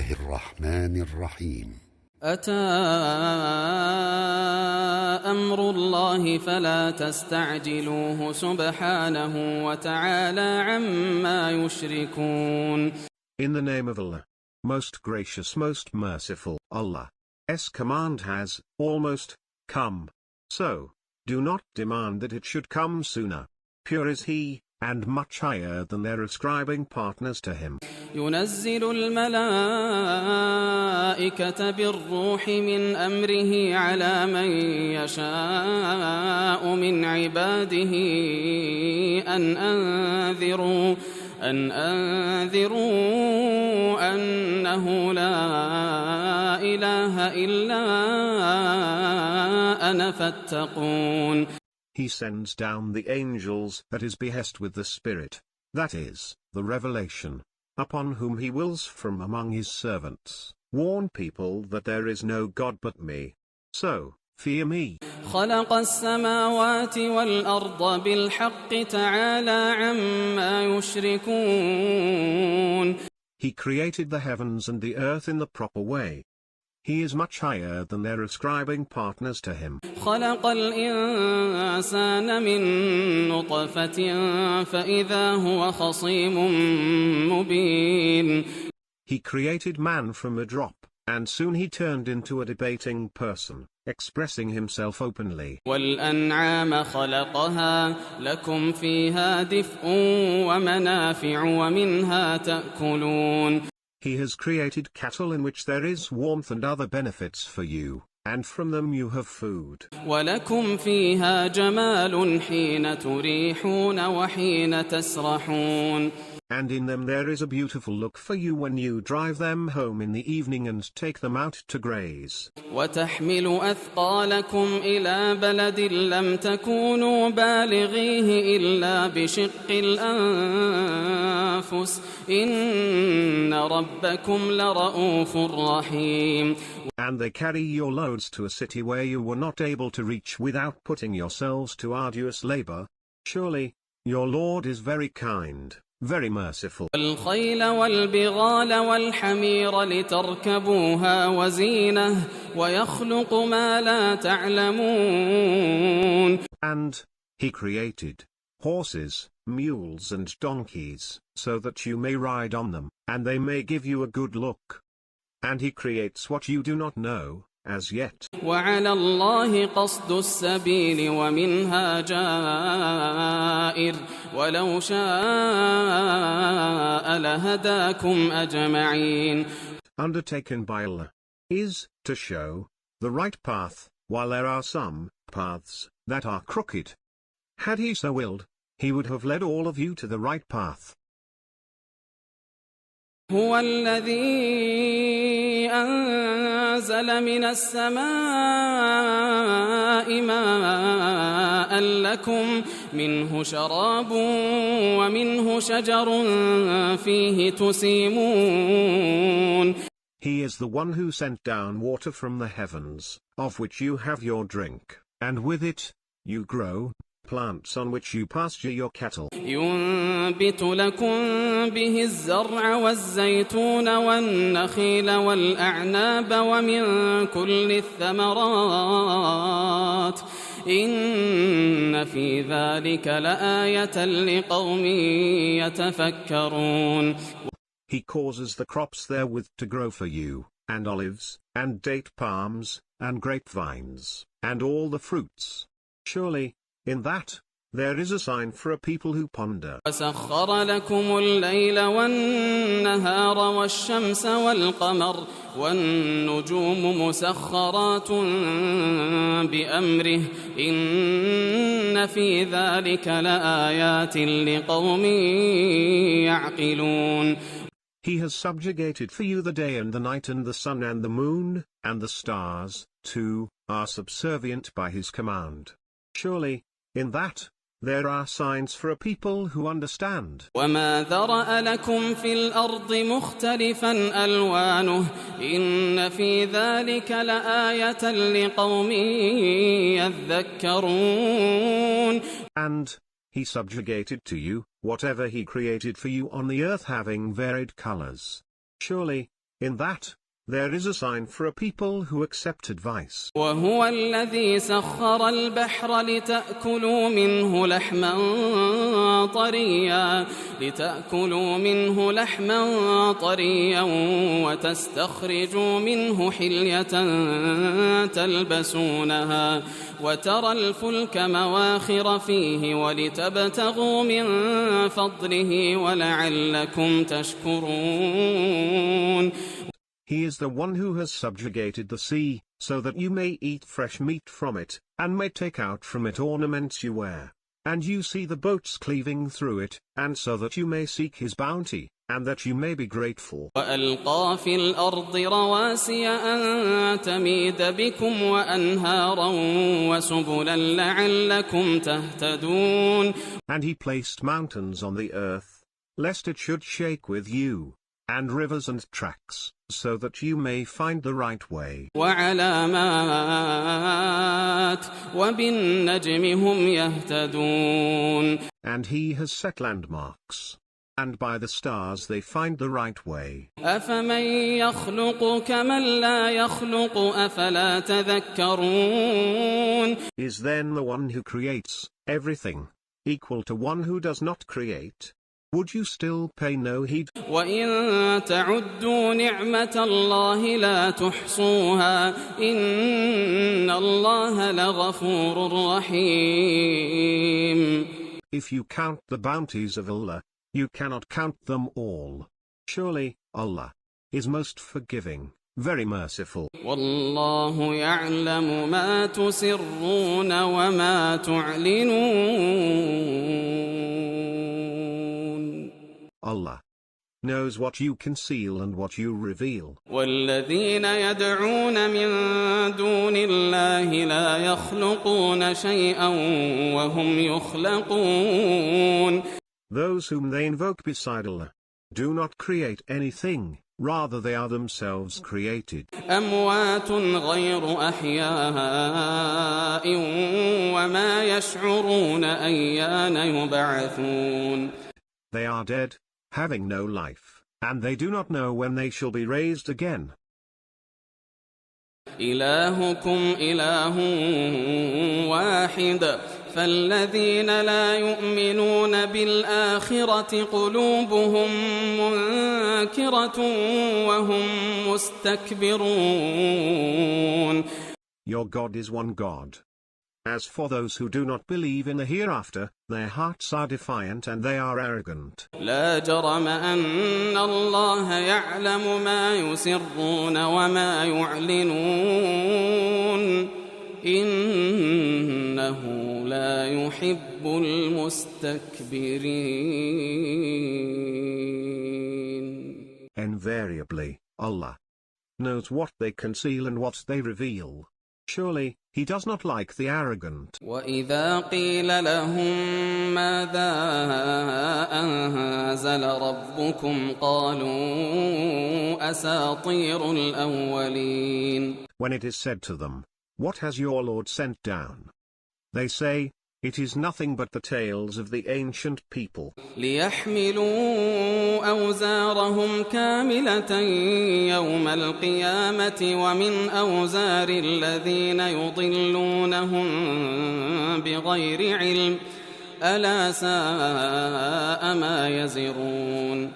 الله الرحمن الرحيم أتى أمر الله فلا تستعجلوه سبحانه وتعالى عما يشركون. In the name of Allah, most gracious, most merciful, Allah's command has almost come. So, do not demand that it should come sooner. Pure is He, and much higher than their ascribing partners to Him. ينزل الملائكة بالروح من أمره على من يشاء من عباده أن أنذروا أنه لا إله إلا أنا فاتقون. He sends down the angels at His behest with the Spirit, that is, the revelation, upon whom He wills from among His servants. Warn people that there is no God but me. So, fear me. خلق السماوات والأرض بالحق تعالى عما يشركون. He created the heavens and the earth in the proper way. He is much higher than their ascribing partners to Him. خلق الإنسان من نطفة فإذا هو خصيم مبين. He created man from a drop, and soon he turned into a debating person, expressing himself openly. والأنعام خلقها لكم فيها دفء ومنافع ومنها تأكلون. He has created cattle in which there is warmth and other benefits for you, and from them you have food. وَلَكُمْ فِيهَا جَمَالٌ حِينَ تُرِيحُونَ وَحِينَ تَسْرَحُونَ. And in them there is a beautiful look for you when you drive them home in the evening and take them out to graze. وَتَحْمِلُ أَثْقَالَكُمْ إِلَى بَلَدٍ لَّمْ تَكُونُوا بَالِغِيهِ إِلَّا بِشِقِّ الْأَنفُسِ إِنَّ رَبَّكُمْ لَرَءُوفٌ رَّحِيمٌ. And they carry your loads to a city where you were not able to reach without putting yourselves to arduous labor. Surely, your Lord is very kind, very merciful. والخيل والبغال والحمير لتركبوها وزينة ويخلق ما لا تعلمون. And He created horses, mules and donkeys, so that you may ride on them, and they may give you a good look. And He creates what you do not know, as yet. وعلى الله قصد السبيل ومنها جائر ولو شاء لهداكم أجمعين. Undertaken by Allah is to show the right path, while there are some paths that are crooked. Had He so willed, He would have led all of you to the right path. هو الذي أنزل من السماء ماء لكم منه شراب ومنه شجر فيه تسيمون. He is the one who sent down water from the heavens, of which you have your drink, and with it, you grow plants on which you pasture your cattle. ينبت لكم به الزرع والزيتون والنخيل والأعناب ومن كل الثمرات إن في ذلك لآية لقوم يتفكرون. He causes the crops therewith to grow for you, and olives, and date palms, and grapevines, and all the fruits. Surely, in that, there is a sign for a people who ponder. وسخر لكم الليل والنهار والشمس والقمر والنجوم مسخرات بأمره إن في ذلك لآيات لقوم يعقلون. He has subjugated for you the day and the night, and the sun and the moon, and the stars, too, are subservient by His command. Surely, in that, there are signs for a people who understand. وما ذرأ لكم في الأرض مختلفا ألوانه إن في ذلك لآية لقوم يذكرون. And He subjugated to you whatever He created for you on the earth having varied colors. Surely, In that, there is a sign for a people who accept advice. وهو الذي سخر البحر لتأكلوا منه لحما طريا وتستخرجوا منه حلية تلبسونها وترى الفلك مواخر فيه ولتبتغوا من فضله ولعلكم تشكرون. He is the one who has subjugated the sea, so that you may eat fresh meat from it, and may take out from it ornaments you wear. And you see the boats cleaving through it, and so that you may seek his bounty, and that you may be grateful. وألقى في الأرض رواسي أن تميد بكم وأنهارا وسبلا لعلكم تهتدون. And he placed mountains on the earth, lest it should shake with you, and rivers and tracks, so that you may find the right way. وعلامات وبالنجم هم يهتدون. And he has set landmarks, and by the stars they find the right way. أفمن يخلق كمن لا يخلق أفلا تذكرون. Is then the one who creates everything equal to one who does not create? Would you still pay no heed? وَإِن تَعُدُّوا نِعْمَةَ اللَّهِ لَا تُحْصُوهَا إِنَّ اللَّهَ لَغَفُورٌ رَحِيمٌ. If you count the bounties of Allah, you cannot count them all. Surely, Allah is most forgiving, very merciful. وَاللَّهُ يَعْلَمُ مَا تُسِرُّونَ وَمَا تُعْلِنُونَ. Allah knows what you conceal and what you reveal. وَالَّذِينَ يَدْعُونَ مِن دُونِ اللَّهِ لَا يَخْلُقُونَ شَيْئًا وَهُمْ يُخْلَقُونَ. Those whom they invoke beside Allah do not create anything, rather they are themselves created. أَمْوَاتٌ غَيْرُ أَحْيَاءٍ وَمَا يَشْعُرُونَ أَيَّانَ يُبْعَثُونَ. They are dead, having no life, and they do not know when they shall be raised again. إِلَٰهُكُمْ إِلَٰهٌ وَاحِدٌ فَالَّذِينَ لَا يُؤْمِنُونَ بِالْآخِرَةِ قُلُوبُهُم مُّنكِرَةٌ وَهُم مُّسْتَكْبِرُونَ. Your God is one God. As for those who do not believe in the hereafter, their hearts are defiant and they are arrogant. لا جرم أن الله يعلم ما يسرون وما يعلنون إنه لا يحب المستكبرين. Invariably, Allah knows what they conceal and what they reveal. Surely, He does not like the arrogant. وَإِذَا قِيلَ لَهُم مَّاذَا أَنزَلَ رَبُّكُمْ قَالُوا أَسَاطِيرُ الْأَوَّلِينَ. When it is said to them, "What has your Lord sent down?" they say, "It is nothing but the tales of the ancient people." لِيَحْمِلُوا أَوْزَارَهُمْ كَامِلَةً يَوْمَ الْقِيَامَةِ وَمِنْ أَوْزَارِ الَّذِينَ يُضِلُّونَهُم بِغَيْرِ عِلْمٍ أَلَا سَاءَ مَا يَزِرُونَ.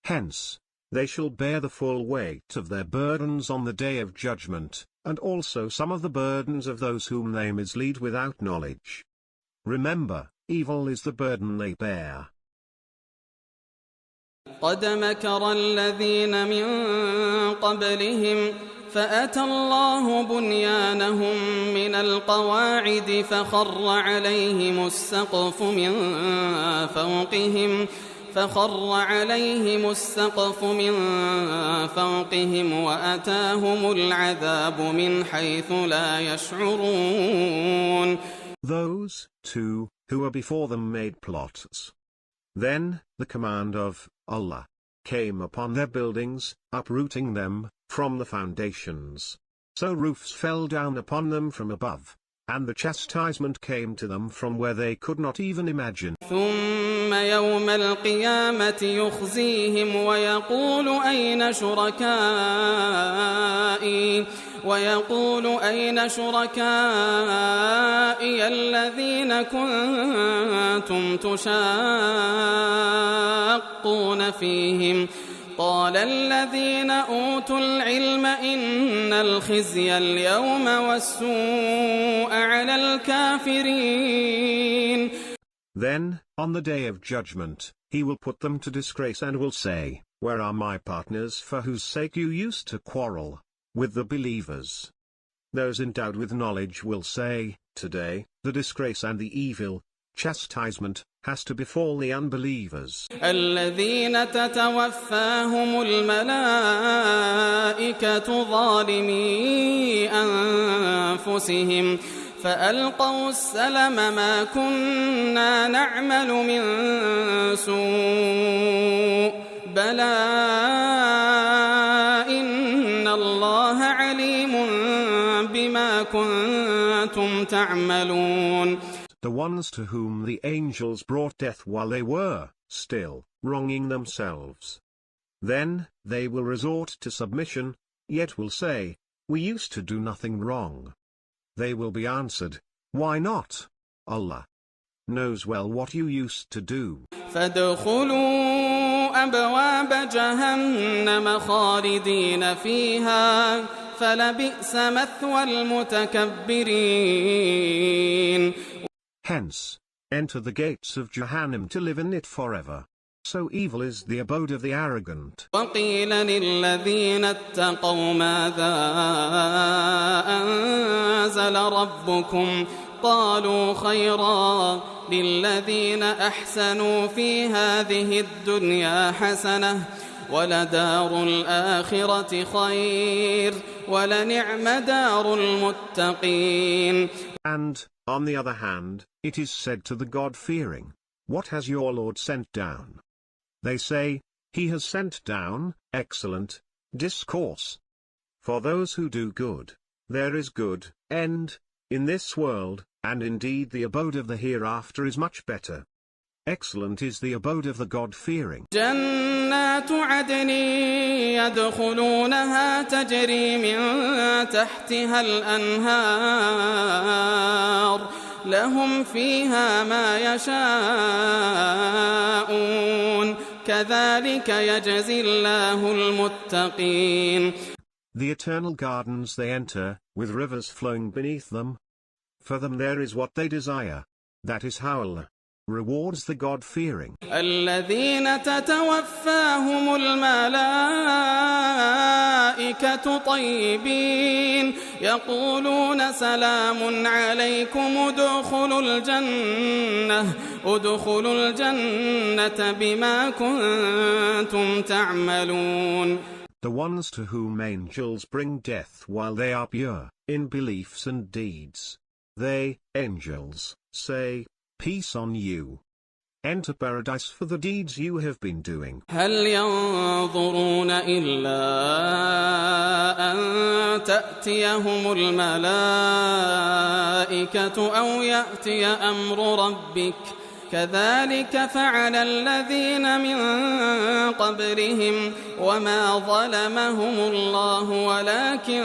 Hence, they shall bear the full weight of their burdens on the day of judgment, and also some of the burdens of those whom they mislead without knowledge. Remember, evil is the burden they bear. قَدْ مَكَرَ الَّذِينَ مِن قَبْلِهِمْ فَأَتَى اللَّهُ بُنْيَانَهُم مِّنَ الْقَوَاعِدِ فَخَرَّ عليهم السقف من فوقهم وأتاهم العذاب من حيث لا يشعرون. Those, too, who were before them made plots. Then, the command of Allah came upon their buildings, uprooting them from the foundations. So roofs fell down upon them from above, and the chastisement came to them from where they could not even imagine. ثم يوم القيامة يخزيهم ويقول أين شركائي الذين كنتم تشاقون فيهم قال الذين أوتوا العلم إن الخزي اليوم والسوء على الكافرين. Then, on the day of judgment, he will put them to disgrace and will say, Where are my partners for whose sake you used to quarrel with the believers? Those endowed with knowledge will say, Today, the disgrace and the evil chastisement has to befall the unbelievers. الذين تتوفاهم الملائكة ظالمي أنفسهم فألقوا السلم ما كنا نعمل من سوء بلى إن الله عليم بما كنتم تعملون. The ones to whom the angels brought death while they were still wronging themselves. Then they will resort to submission, yet will say, We used to do nothing wrong. They will be answered, Why not? Allah knows well what you used to do. فادخلوا أبواب جهنم خالدين فيها فلبئس مثوى المتكبرين. Hence, enter the gates of Jahannam to live in it forever. So evil is the abode of the arrogant. وقيل للذين اتقوا ماذا أنزل ربكم قالوا خيرا للذين أحسنوا في هذه الدنيا حسنة ولدار الآخرة خير ولنعم دار المتقين. And, on the other hand, it is said to the God-fearing, What has your Lord sent down? They say, He has sent down excellent discourse. For those who do good, there is good end in this world, and indeed the abode of the hereafter is much better. Excellent is the abode of the God-fearing. جنات عدن يدخلونها تجري من تحتها الأنهار لهم فيها ما يشاءون كذلك يجزي الله المتقين. The eternal gardens they enter, with rivers flowing beneath them. For them there is what they desire. That is how Allah rewards the God-fearing. الذين تتوفاهم الملائكة طيبين يقولون سلام عليكم ادخلوا الجنة بما كنتم تعملون. The ones to whom angels bring death while they are pure in beliefs and deeds. They, angels, say, Peace on you. Enter paradise for the deeds you have been doing. هل ينظرون إلا أن تأتيهم الملائكة أو يأتي أمر ربك كذلك فعل الذين من قبلهم وما ظلمهم الله ولكن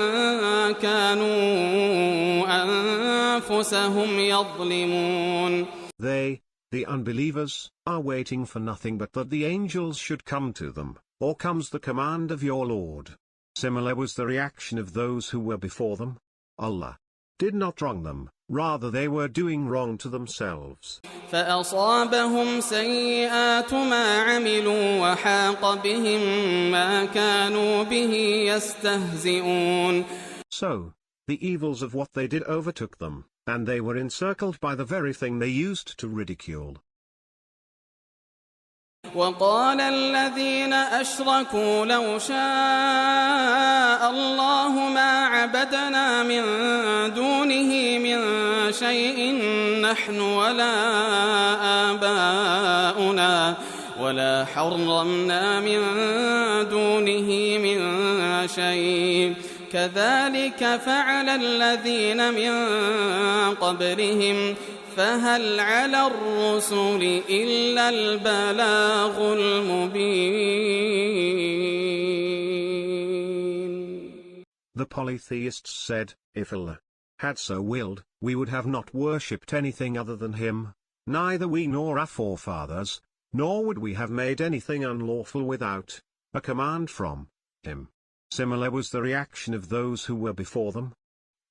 كانوا أنفسهم يظلمون. They, the unbelievers, are waiting for nothing but that the angels should come to them, or comes the command of your Lord. Similar was the reaction of those who were before them. Allah did not wrong them, rather they were doing wrong to themselves. فأصابهم سيئات ما عملوا وحاق بهم ما كانوا به يستهزئون. So, the evils of what they did overtook them, and they were encircled by the very thing they used to ridicule. وقال الذين أشركوا لو شاء الله ما عبدنا من دونه من شيء نحن ولا آباؤنا ولا حرمنا من دونه من شيء كذلك فعل الذين من قبلهم فهل على الرسل إلا البلاغ المبين. The polytheists said, if Allah had so willed, we would have not worshipped anything other than Him, neither we nor our forefathers, nor would we have made anything unlawful without a command from Him. Similar was the reaction of those who were before them.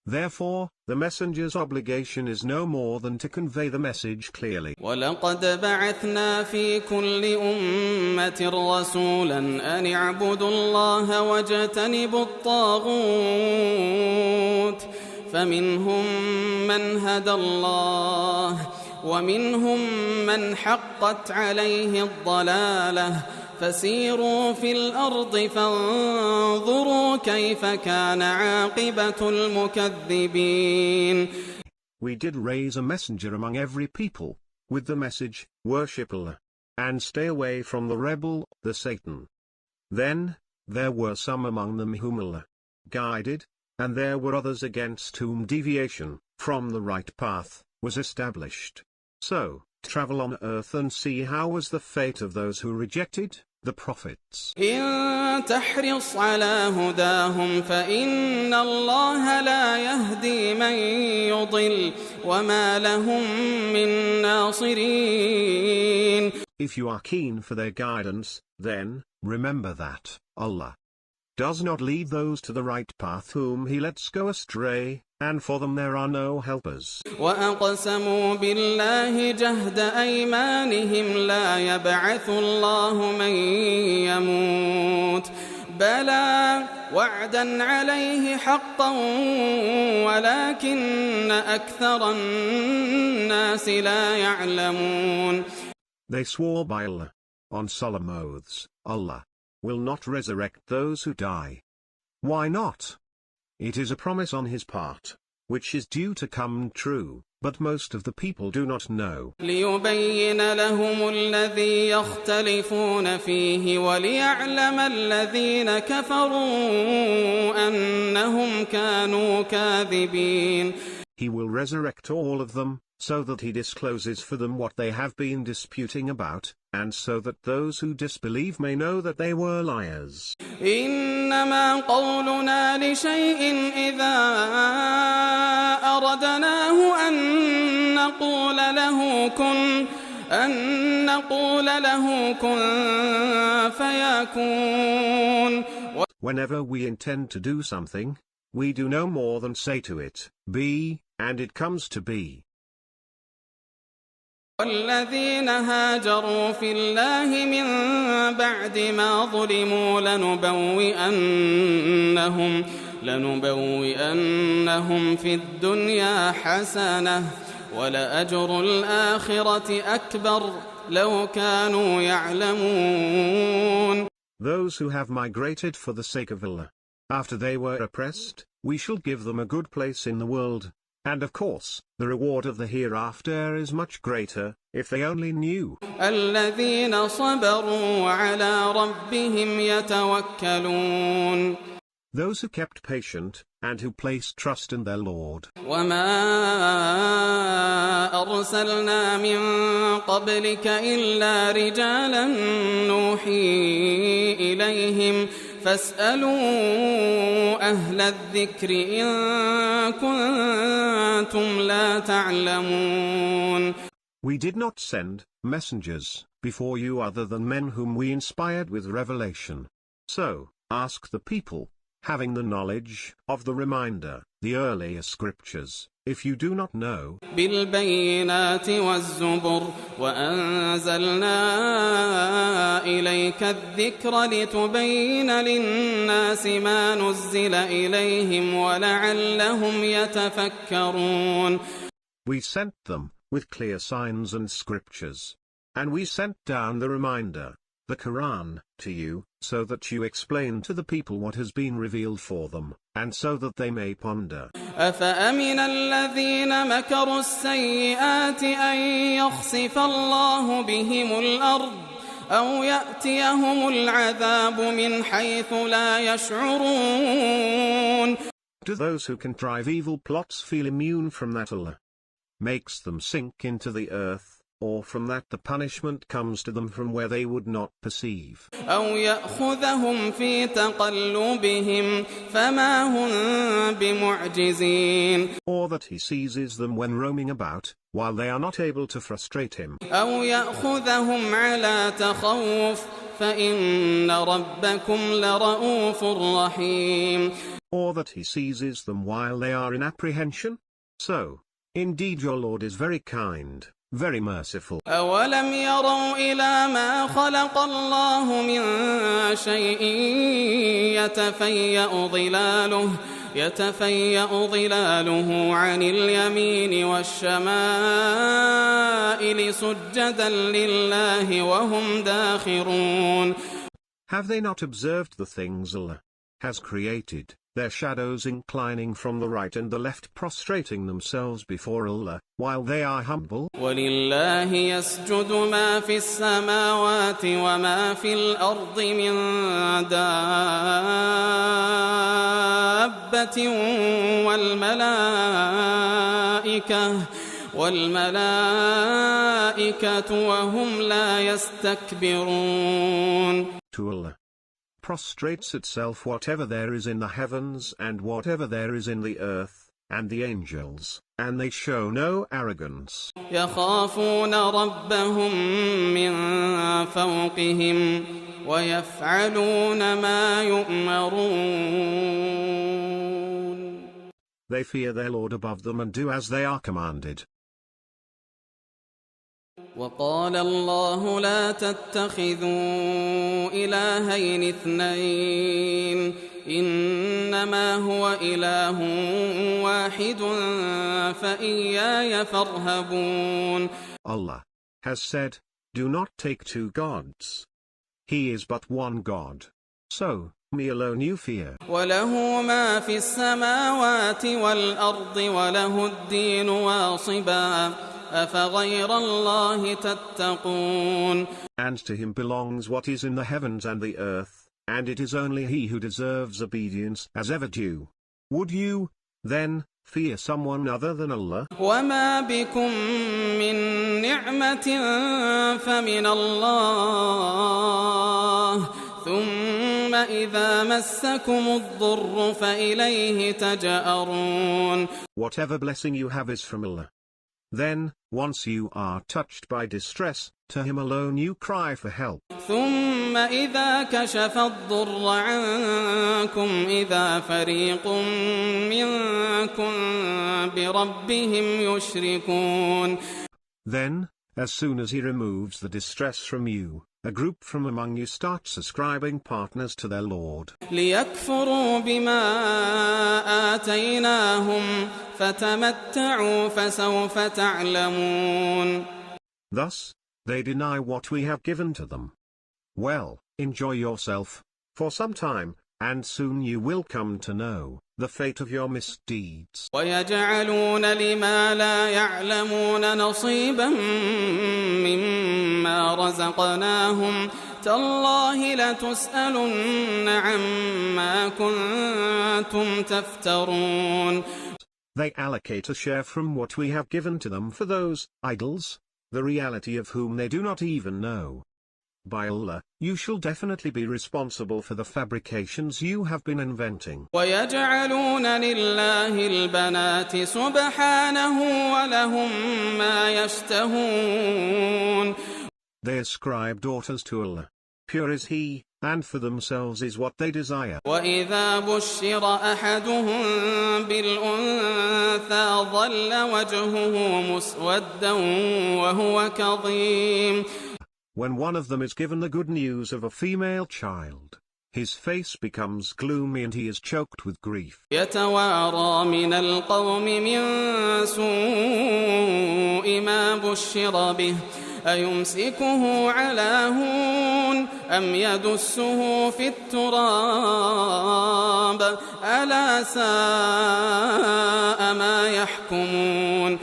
Therefore, the messenger's obligation is no more than to convey the message clearly. وَلَقَدْ بَعَثْنَا فِي كُلِّ أُمَّةٍ رَسُولًا أَنِ اعْبُدُوا اللَّهَ وَاجْتَنِبُوا الطَّاغُوتَ فَمِنْهُمْ مَنْ هَدَى اللَّهُ وَمِنْهُمْ مَنْ حَقَّتْ عَلَيْهِ الضَّلَالَةُ فسيروا في الأرض فانظروا كيف كان عاقبة المكذبين. We did raise a messenger among every people, with the message, worship Allah, and stay away from the rebel, the Satan. Then, there were some among them whom Allah guided, and there were others against whom deviation from the right path was established. So, travel on earth and see how was the fate of those who rejected the prophets. إن تحرص على هداهم فإن الله لا يهدي من يضل وما لهم من ناصرين. If you are keen for their guidance, then, remember that Allah does not lead those to the right path whom He lets go astray, and for them there are no helpers. وَأَقْسَمُوا بِاللَّهِ جَهْدَ أَيْمَانِهِمْ لَا يَبْعَثُ اللَّهُ مَن يَمُوتُ بَلَى وَعْدًا عَلَيْهِ حَقًّا وَلَكِنَّ أَكْثَرَ النَّاسِ لَا يَعْلَمُونَ. They swore by Allah, on solemn oaths, Allah will not resurrect those who die. Why not? It is a promise on His part, which is due to come true, but most of the people do not know. لِيُبَيِّنَ لَهُمُ الَّذِي يَخْتَلِفُونَ فِيهِ وَلِيَعْلَمَ الَّذِينَ كَفَرُوا أَنَّهُمْ كَانُوا كَاذِبِينَ. He will resurrect all of them, so that He discloses for them what they have been disputing about, and so that those who disbelieve may know that they were liars. إنما قولنا لشيء إذا أردناه أن نقول له كن فيكون. Whenever we intend to do something, we do no more than say to it, be, and it comes to be. والذين هاجروا في الله من بعد ما ظلموا لنبوئنهم في الدنيا حسنة ولأجر الآخرة أكبر لو كانوا يعلمون. Those who have migrated for the sake of Allah, after they were oppressed, we shall give them a good place in the world. And of course, the reward of the hereafter is much greater, if they only knew. الذين صبروا وعلى ربهم يتوكلون. Those who kept patient, and who placed trust in their Lord. وما أرسلنا من قبلك إلا رجالا نوحي إليهم فاسألوا أهل الذكر إن كنتم لا تعلمون. We did not send messengers before you other than men whom we inspired with revelation. So, ask the people, having the knowledge of the reminder, the earlier scriptures, if you do not know. بالبينات والزبر وأنزلنا إليك الذكر لتبين للناس ما نزل إليهم ولعلهم يتفكرون. We sent them with clear signs and scriptures. And we sent down the reminder, the Quran, to you, so that you explain to the people what has been revealed for them, and so that they may ponder. أفأمن الذين مكروا السيئات أن يخسف الله بهم الأرض أو يأتيهم العذاب من حيث لا يشعرون. Do those who contrive evil plots feel immune from that Allah makes them sink into the earth, or from that the punishment comes to them from where they would not perceive? أو يأخذهم في تقلبهم فما هم بمعجزين. Or that he seizes them when roaming about, while they are not able to frustrate him. أو يأخذهم على تخوف فإن ربكم لرؤوف رحيم. Or that he seizes them while they are in apprehension? So, indeed your Lord is very kind, very merciful. أولم يروا إلى ما خلق الله من شيء يتفيأ ظلاله عن اليمين والشمائل سجدا لله وهم داخرون. Have they not observed the things Allah has created, their shadows inclining from the right and the left, prostrating themselves before Allah, while they are humble? وَلِلَّهِ يَسْجُدُ مَا فِي السَّمَاوَاتِ وَمَا فِي الْأَرْضِ مِن دَابَّةٍ وَالْمَلَائِكَةُ وَهُمْ لَا يَسْتَكْبِرُونَ. To Allah prostrates itself whatever there is in the heavens and whatever there is in the earth, and the angels, and they show no arrogance. يخافون ربهم من فوقهم ويفعلون ما يؤمرون. They fear their Lord above them and do as they are commanded. وقال الله لا تتخذوا إلهين اثنين إنما هو إله واحد فإياي فارهبون. Allah has said, do not take two gods. He is but one God. So, me alone you fear. وله ما في السماوات والأرض وله الدين واصبا أفغير الله تتقون. And to him belongs what is in the heavens and the earth, and it is only he who deserves obedience as ever due. Would you, then, fear someone other than Allah? وما بكم من نعمة فمن الله ثم إذا مسكم الضر فإليه تجأرون. Whatever blessing you have is from Allah. Then, once you are touched by distress, to him alone you cry for help. ثم إذا كشف الضر عنكم إذا فريق منكم بربهم يشركون. Then, as soon as he removes the distress from you, a group from among you starts ascribing partners to their Lord. ليكفروا بما آتيناهم فتمتعوا فسوف تعلمون. Thus, they deny what we have given to them. Well, enjoy yourself, for some time, and soon you will come to know the fate of your misdeeds. ويجعلون لما لا يعلمون نصيبا مما رزقناهم تالله لتسألن عما كنتم تفترون. They allocate a share from what we have given to them for those idols, the reality of whom they do not even know. By Allah, you shall definitely be responsible for the fabrications you have been inventing. وَيَجْعَلُونَ لِلَّهِ الْبَنَاتِ سُبْحَانَهُ وَلَهُم مَّا يَشْتَهُونَ. They ascribe daughters to Allah. Pure is He, and for themselves is what they desire. وَإِذَا بُشِّرَ أَحَدُهُم بِالْأُنثَىٰ ظَلَّ وَجْهُهُ مُسْوَدًّا وَهُوَ كَظِيمٌ. When one of them is given the good news of a female child, his face becomes gloomy and he is choked with grief. يتوارى من القوم من سوء ما بشر به أيمسكه على هون أم يدسه في التراب ألا ساء ما يحكمون.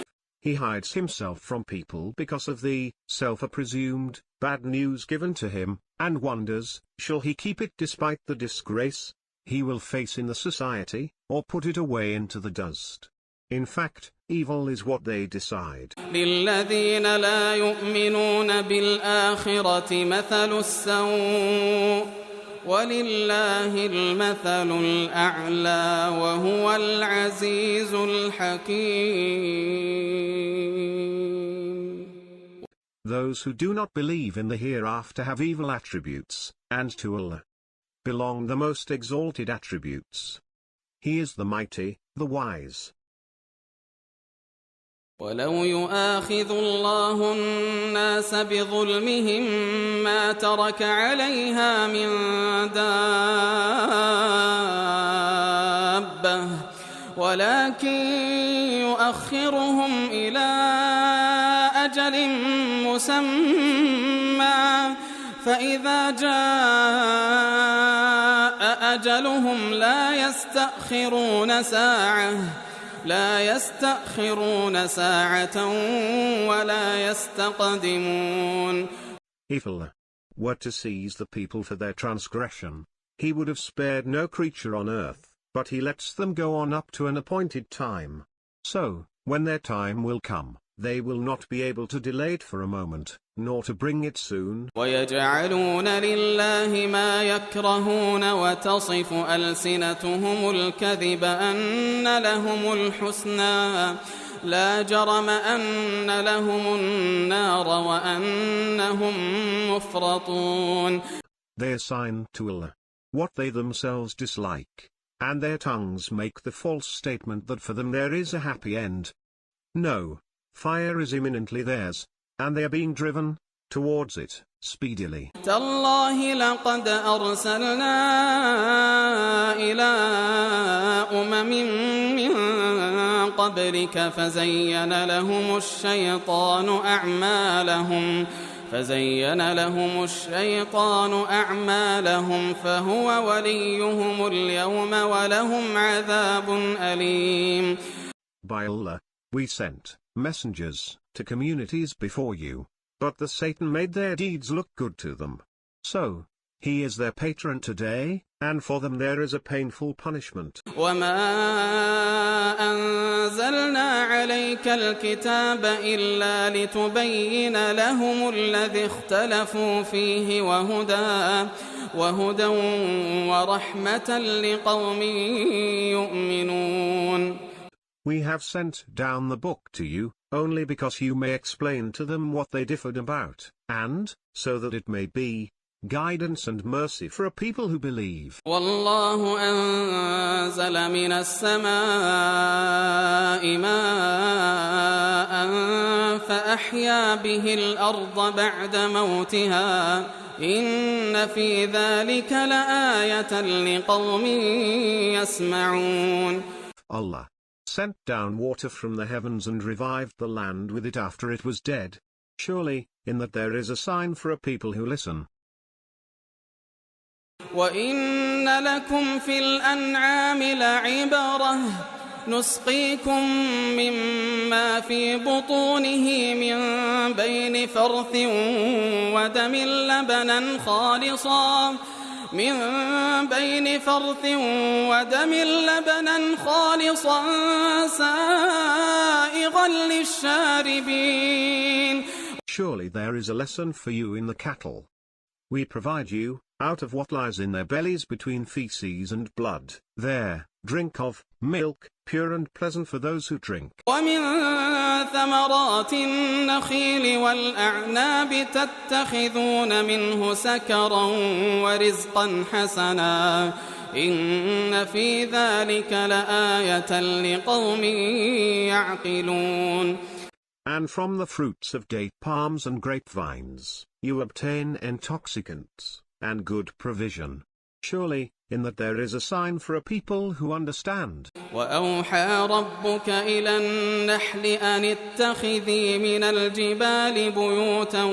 He hides himself from people because of the self-presumed bad news given to him, and wonders, shall he keep it despite the disgrace he will face in the society, or put it away into the dust? In fact, evil is what they decide. للذين لا يؤمنون بالآخرة مثل السوء ولله المثل الأعلى وهو العزيز الحكيم. Those who do not believe in the hereafter have evil attributes, and to Allah belong the most exalted attributes. He is the mighty, the wise. ولو يؤاخذ الله الناس بظلمهم ما ترك عليها من دابة ولكن يؤخرهم إلى أجل مسمى فإذا جاء أجلهم لا يستأخرون ساعة ولا يستقدمون. If Allah were to seize the people for their transgression, he would have spared no creature on earth, but he lets them go on up to an appointed time. So, when their time will come, they will not be able to delay it for a moment, nor to bring it soon. وَيَجْعَلُونَ لِلَّهِ مَا يَكْرَهُونَ وَتَصِفُ أَلْسِنَتُهُمُ الْكَذِبَ أَنَّ لَهُمُ الْحُسْنَى لا جرم أن لهم النار وأنهم مفرطون. They assign to Allah what they themselves dislike, and their tongues make the false statement that for them there is a happy end. No, fire is imminently theirs, and they are being driven towards it speedily. تالله لقد أرسلنا إلى من قبلك فزين لهم الشيطان أعمالهم فهو وليهم اليوم ولهم عذاب أليم. By Allah, we sent messengers to communities before you, but the Satan made their deeds look good to them. So, he is their patron today, and for them there is a painful punishment. وَمَا أَنزَلْنَا عَلَيْكَ الْكِتَابَ إِلَّا لِتُبَيِّنَ لَهُمُ الَّذِي اخْتَلَفُوا فِيهِ وَهُدًى وَرَحْمَةً لِقَوْمٍ يُؤْمِنُونَ. We have sent down the book to you, only because you may explain to them what they differed about, and, so that it may be guidance and mercy for a people who believe. والله أنزل من السماء ماء فأحيا به الأرض بعد موتها إن في ذلك لآية لقوم يسمعون. Allah sent down water from the heavens and revived the land with it after it was dead. Surely, in that there is a sign for a people who listen. وَإِنَّ لَكُمْ فِي الْأَنْعَامِ لَعِبْرَةً نُسْقِيكُم مِّمَّا فِي بُطُونِهِ مِن بَيْنِ فَرْثٍ ودم لبنا خالصا سائغا للشاربين. Surely there is a lesson for you in the cattle. We provide you, out of what lies in their bellies between feces and blood, there, drink of, milk, pure and pleasant for those who drink. ومن ثمرات النخيل والأعناب تتخذون منه سكرا ورزقا حسنا إن في ذلك لآية لقوم يعقلون. And from the fruits of date palms and grapevines, you obtain intoxicants, and good provision. Surely, in that there is a sign for a people who understand. وأوحى ربك إلى النحل أن اتخذي من الجبال بيوتا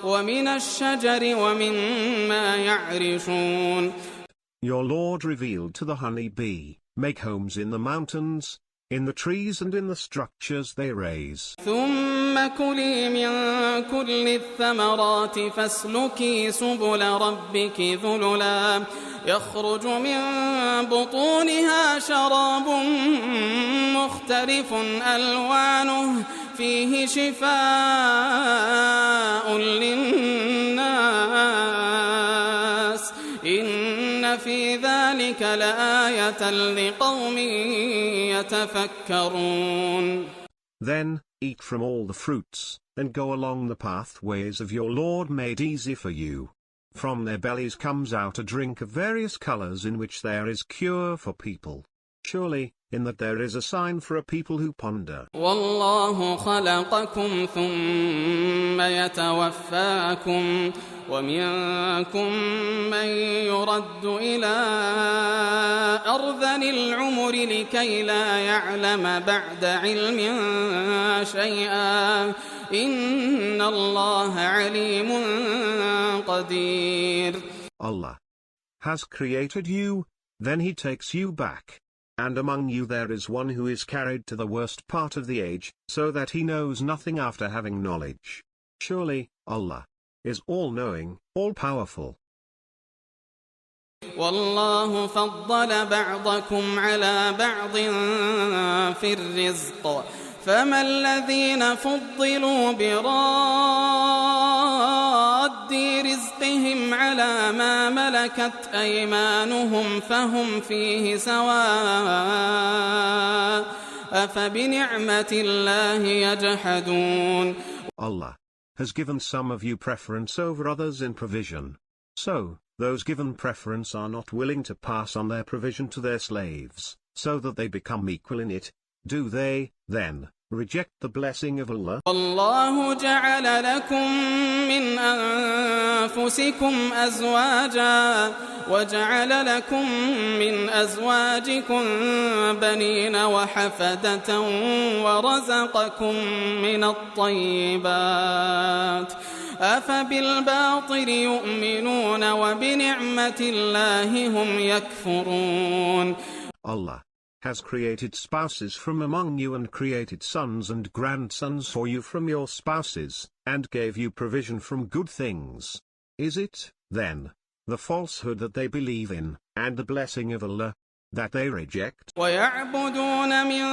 ومن الشجر ومما يعرشون. Your Lord revealed to the honey bee, make homes in the mountains, in the trees and in the structures they raise. ثم كلي من كل الثمرات فاسلكي سبل ربك ذللا يخرج من بطونها شراب مختلف ألوانه فيه شفاء للناس إن في ذلك لآية لقوم يتفكرون. Then, eat from all the fruits, and go along the pathways of your Lord made easy for you. From their bellies comes out a drink of various colors in which there is cure for people. Surely, in that there is a sign for a people who ponder. والله خلقكم ثم يتوفاكم ومنكم من يرد إلى أرذل العمر لكي لا يعلم بعد علم شيئا إن الله عليم قدير. Allah has created you, then he takes you back. And among you there is one who is carried to the worst part of the age, so that he knows nothing after having knowledge. Surely, Allah is all-knowing, all-powerful. والله فضل بعضكم على بعض في الرزق فما الذين فضلوا براد رزقهم على ما ملكت أيمانهم فهم فيه سواء أفبنعمة الله يجحدون. Allah has given some of you preference over others in provision. So, those given preference are not willing to pass on their provision to their slaves, so that they become equal in it. Do they, then, reject the blessing of Allah? الله جعل لكم من أنفسكم أزواجا وجعل لكم من أزواجكم بنين وحفدة ورزقكم من الطيبات أفبالباطل يؤمنون وبنعمة الله هم يكفرون. Allah has created spouses from among you and created sons and grandsons for you from your spouses, and gave you provision from good things. Is it, then, the falsehood that they believe in, and the blessing of Allah, that they reject? ويعبدون من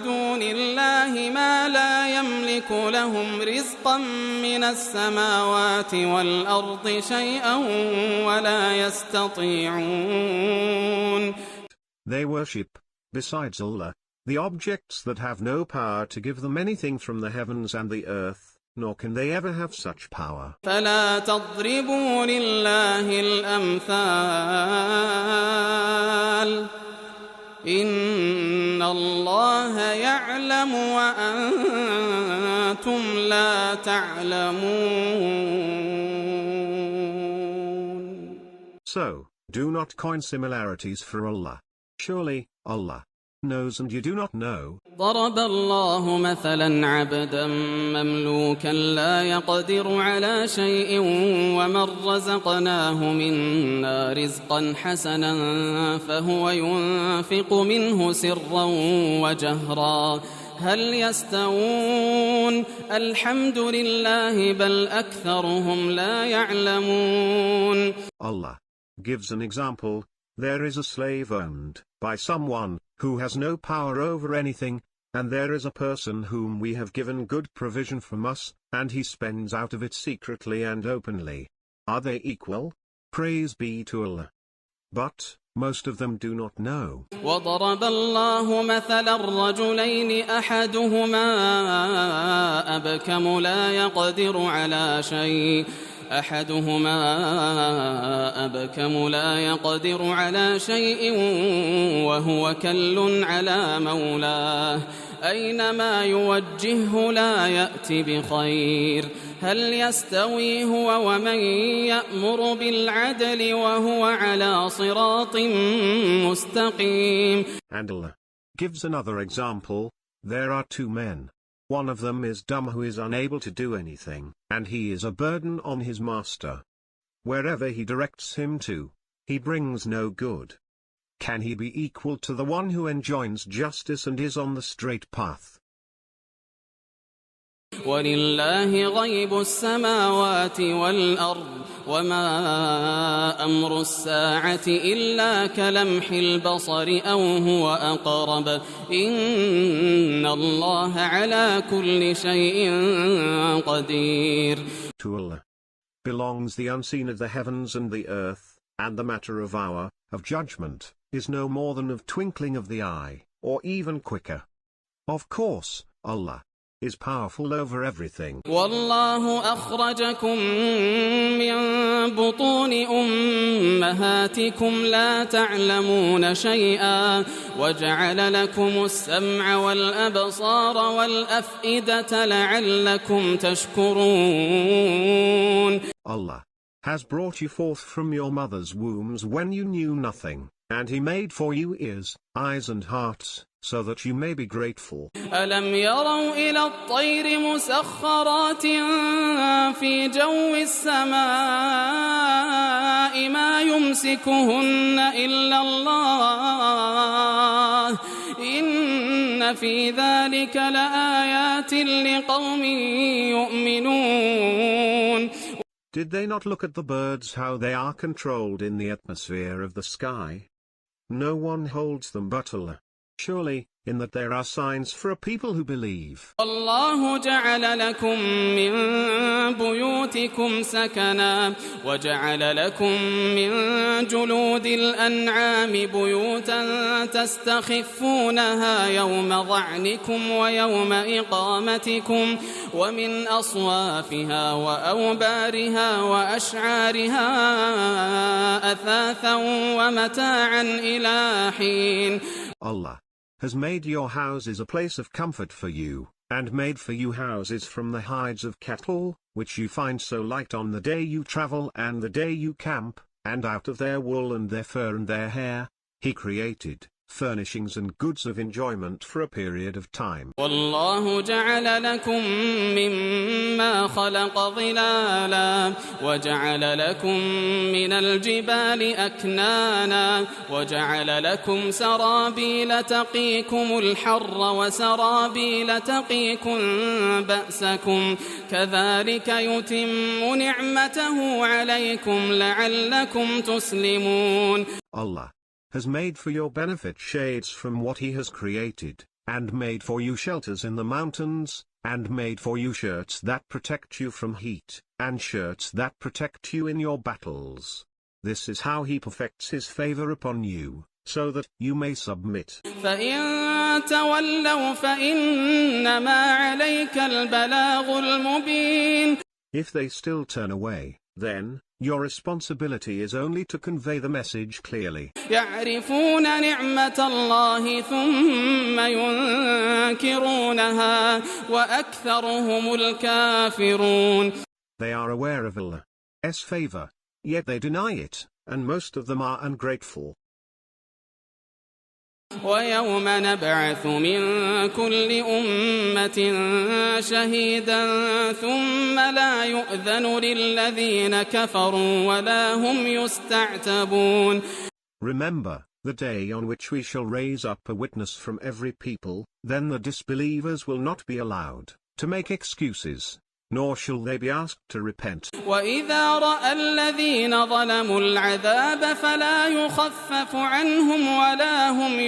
دون الله ما لا يملك لهم رزقا من السماوات والأرض شيئا ولا يستطيعون. They worship, besides Allah, the objects that have no power to give them anything from the heavens and the earth, nor can they ever have such power. فلا تضربوا لله الأمثال إن الله يعلم وأنتم لا تعلمون. So, do not coin similarities for Allah. Surely, Allah knows and you do not know. ضرب الله مثلا عبدا مملوكا لا يقدر على شيء ومن رزقناه منا رزقا حسنا فهو ينفق منه سرا وجهرا هل يستوون الحمد لله بل أكثرهم لا يعلمون. Allah gives an example. There is a slave owned by someone who has no power over anything, and there is a person whom we have given good provision from us, and he spends out of it secretly and openly. Are they equal? Praise be to Allah. But most of them do not know. وضرب الله مثلا الرجلين أحدهما أبكم لا يقدر على شيء وهو كل على مولاه أينما يوجهه لا يأتي بخير هل يستوي هو ومن يأمر بالعدل وهو على صراط مستقيم. And Allah gives another example. There are two men. One of them is dumb who is unable to do anything, and he is a burden on his master. Wherever he directs him to, he brings no good. can he be equal to the one who enjoins justice and is on the straight path? ولله غيب السماوات والأرض وما أمر الساعة إلا كلمح البصر أو هو أقرب إن الله على كل شيء قدير. To Allah belongs the unseen of the heavens and the earth, and the matter of hour, of judgment, is no more than of twinkling of the eye, or even quicker. Of course, Allah is powerful over everything. والله أخرجكم من بطون أمهاتكم لا تعلمون شيئا وجعل لكم السمع والأبصار والأفئدة لعلكم تشكرون. Allah has brought you forth from your mother's wombs when you knew nothing, and He made for you ears, eyes and hearts, so that you may be grateful. ألم يروا إلى الطير مسخرات في جو السماء ما يمسكهن إلا الله إن في ذلك لآيات لقوم يؤمنون. Did they not look at the birds how they are controlled in the atmosphere of the sky? No one holds them but Allah. Surely, in that there are signs for a people who believe. الله جعل لكم من بيوتكم سكنا وجعل لكم من جلود الأنعام بيوتا تستخفونها يوم ظعنكم ويوم إقامتكم ومن أصوافها وأوبارها وأشعارها أثاثا ومتاعا إلى حين. Allah has made your houses a place of comfort for you, and made for you houses from the hides of cattle, which you find so light on the day you travel and the day you camp, and out of their wool and their fur and their hair, He created furnishings and goods of enjoyment for a period of time. والله جعل لكم مما خلق ظلالا وجعل لكم من الجبال أكنانا وجعل لكم سرابيل تقيكم الحر وسرابيل تقيكم بأسكم كذلك يتم نعمته عليكم لعلكم تسلمون. Allah has made for your benefit shades from what He has created, and made for you shelters in the mountains, and made for you shirts that protect you from heat, and shirts that protect you in your battles. This is how He perfects His favor upon you, so that you may submit. فإن تولوا فإنما عليك البلاغ المبين. If they still turn away, then your responsibility is only to convey the message clearly. يعرفون نعمة الله ثم ينكرونها وأكثرهم الكافرون. They are aware of Allah's favor, yet they deny it, and most of them are ungrateful. ويوم نبعث من كل أمة شهيدا ثم لا يؤذن للذين كفروا ولا هم يستعتبون. Remember the day on which we shall raise up a witness from every people, then the disbelievers will not be allowed to make excuses, nor shall they be asked to repent. وإذا رأى الذين ظلموا العذاب فلا يخفف عنهم ولا هم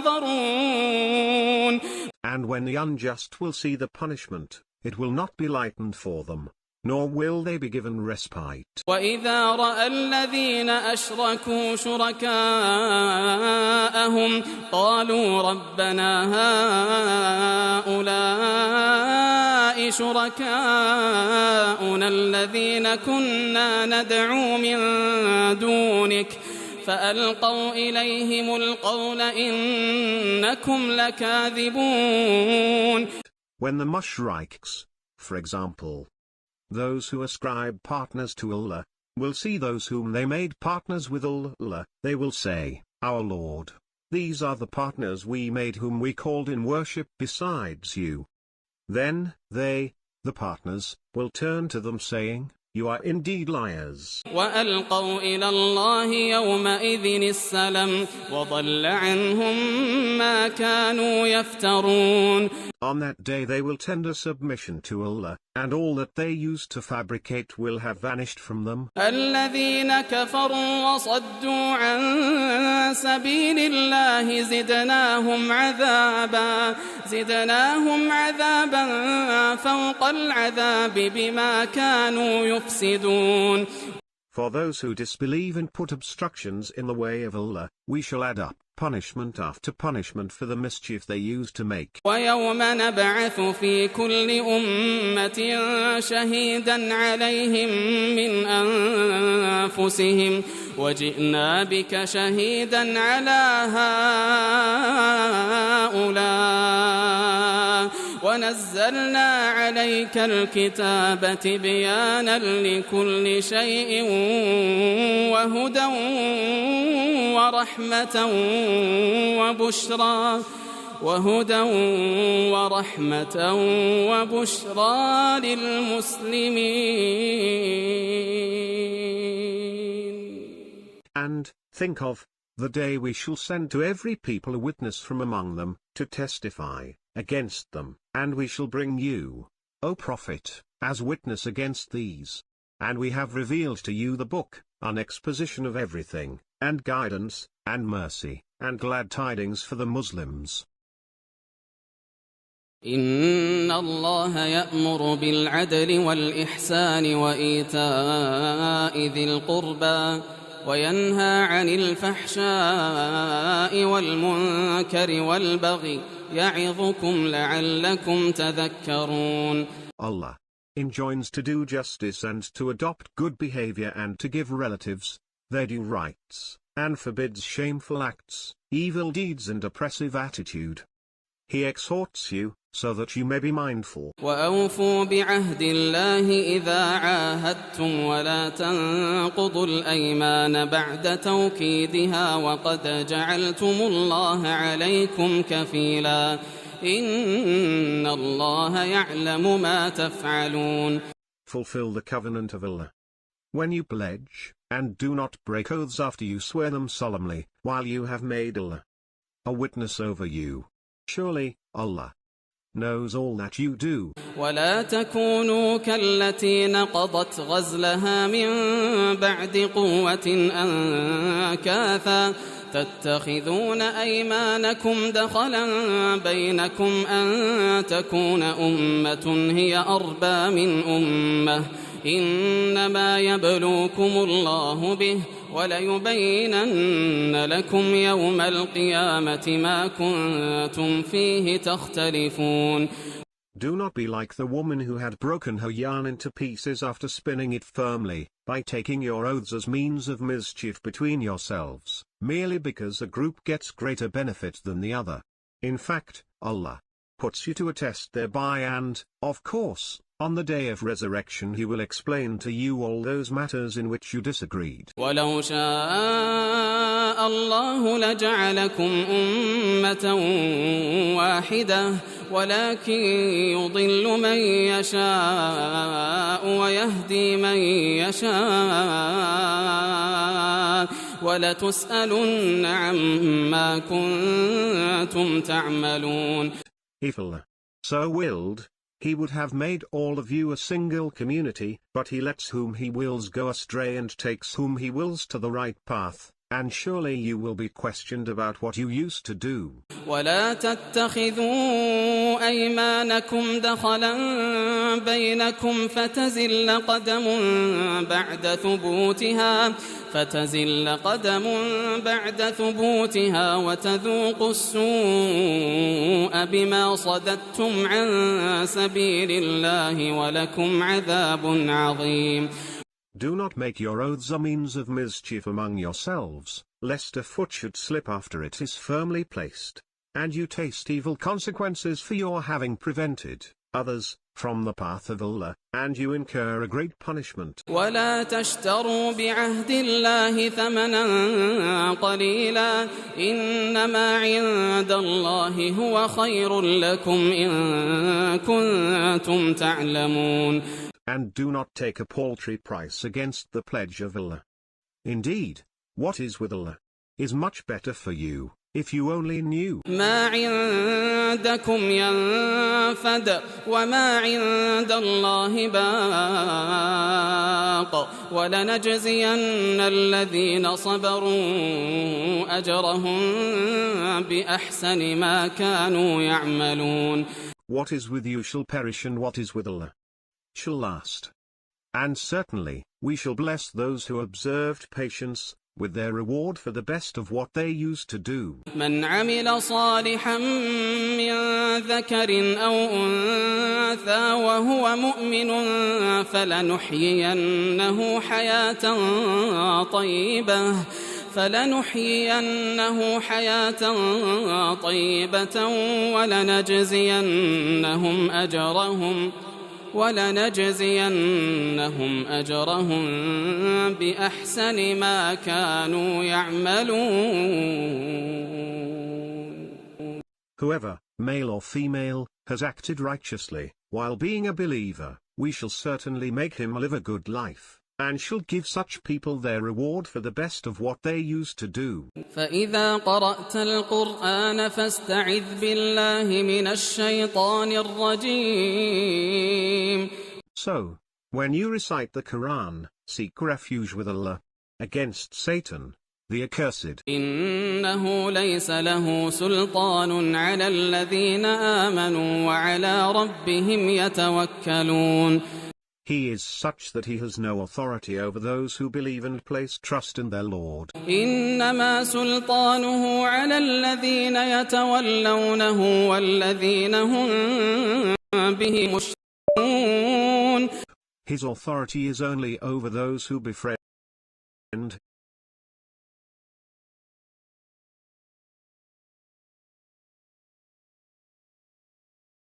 ينظرون. And when the unjust will see the punishment, it will not be lightened for them, nor will they be given respite. وإذا رأى الذين أشركوا شركاءهم قالوا ربنا هؤلاء شركاؤنا الذين كنا ندعو من دونك فألقوا إليهم القول إنكم لكاذبون. When the mushriks, for example, those who ascribe partners to Allah, will see those whom they made partners with Allah, they will say, Our Lord, these are the partners we made whom we called in worship besides you. Then, they, the partners, will turn to them saying, You are indeed liars. وألقوا إلى الله يومئذ السلم وضل عنهم ما كانوا يفترون. On that day they will tender submission to Allah, and all that they used to fabricate will have vanished from them. الذين كفروا وصدوا عن سبيل الله زدناهم عذابا فوق العذاب بما كانوا يفسدون. For those who disbelieve and put obstructions in the way of Allah, we shall add up punishment after punishment for the mischief they used to make. ويوم نبعث في كل أمة شهيدا عليهم من أنفسهم وجئنا بك شهيدا على هؤلاء ونزلنا عليك الكتاب تبيانا لكل شيء وهدى ورحمة وبشرى للمسلمين. And think of the day we shall send to every people a witness from among them, to testify against them, and we shall bring you, O Prophet, as witness against these. And we have revealed to you the book, an exposition of everything, and guidance, and mercy, and glad tidings for the Muslims. إن الله يأمر بالعدل والإحسان وإيتاء ذي القربى وينهى عن الفحشاء والمنكر والبغي يعظكم لعلكم تذكرون. Allah enjoins to do justice and to adopt good behavior and to give relatives their due rights, and forbids shameful acts, evil deeds and oppressive attitude. He exhorts you, so that you may be mindful. وأوفوا بعهد الله إذا عاهدتم ولا تنقضوا الأيمان بعد توكيدها وقد جعلتم الله عليكم كفيلا إن الله يعلم ما تفعلون. Fulfill the covenant of Allah. When you pledge, and do not break oaths after you swear them solemnly, while you have made Allah a witness over you. Surely, Allah knows all that you do. ولا تكونوا كالتي نقضت غزلها من بعد قوة أنكاثا تتخذون أيمانكم دخلا بينكم أن تكون أمة هي أربى من أمة إنما يبلوكم الله به وليبينن لكم يوم القيامة ما كنتم فيه تختلفون. Do not be like the woman who had broken her yarn into pieces after spinning it firmly, by taking your oaths as means of mischief between yourselves, merely because a group gets greater benefit than the other. In fact, Allah puts you to a test thereby, and, of course, on the day of resurrection He will explain to you all those matters in which you disagreed. وَلَوْ شَاءَ اللَّهُ لَجَعَلَكُمْ أُمَّةً وَاحِدَةً وَلَكِنْ يُضِلُّ مَنْ يَشَاءُ وَيَهْدِي مَنْ يَشَاءُ وَلَتُسْأَلُنَّ عَمَّا كُنْتُمْ تَعْمَلُونَ. If Allah so willed, He would have made all of you a single community, but He lets whom He wills go astray and takes whom He wills to the right path, and surely you will be questioned about what you used to do. ولا تتخذوا أيمانكم دخلا بينكم فتزل قدم بعد ثبوتها وتذوقوا السوء بما صددتم عن سبيل الله ولكم عذاب عظيم. Do not make your oaths a means of mischief among yourselves, lest a foot should slip after it is firmly placed, and you taste evil consequences for your having prevented others from the path of Allah, and you incur a great punishment. ولا تشتروا بعهد الله ثمنا قليلا إنما عند الله هو خير لكم إن كنتم تعلمون. and do not take a paltry price against the pledge of Allah. Indeed, what is with Allah is much better for you, if you only knew. ما عندكم ينفد وما عند الله باق ولنجزين الذين صبروا أجرهم بأحسن ما كانوا يعملون. What is with you shall perish, and what is with Allah shall last. And certainly, we shall bless those who observed patience, with their reward for the best of what they used to do. من عمل صالحا من ذكر أو أنثى وهو مؤمن فلنحيينه حياة طيبة ولنجزينهم أجرهم بأحسن ما كانوا يعملون. Whoever, male or female, has acted righteously, while being a believer, we shall certainly make him live a good life, and shall give such people their reward for the best of what they used to do. فإذا قرأت القرآن فاستعذ بالله من الشيطان الرجيم. So, when you recite the Quran, seek refuge with Allah against Satan, the accursed. إنه ليس له سلطان على الذين آمنوا وعلى ربهم يتوكلون. He is such that he has no authority over those who believe and place trust in their Lord. إنما سلطانه على الذين يتولونه والذين هم به مشركون. His authority is only over those who befriend,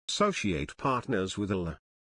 associate partners with Allah.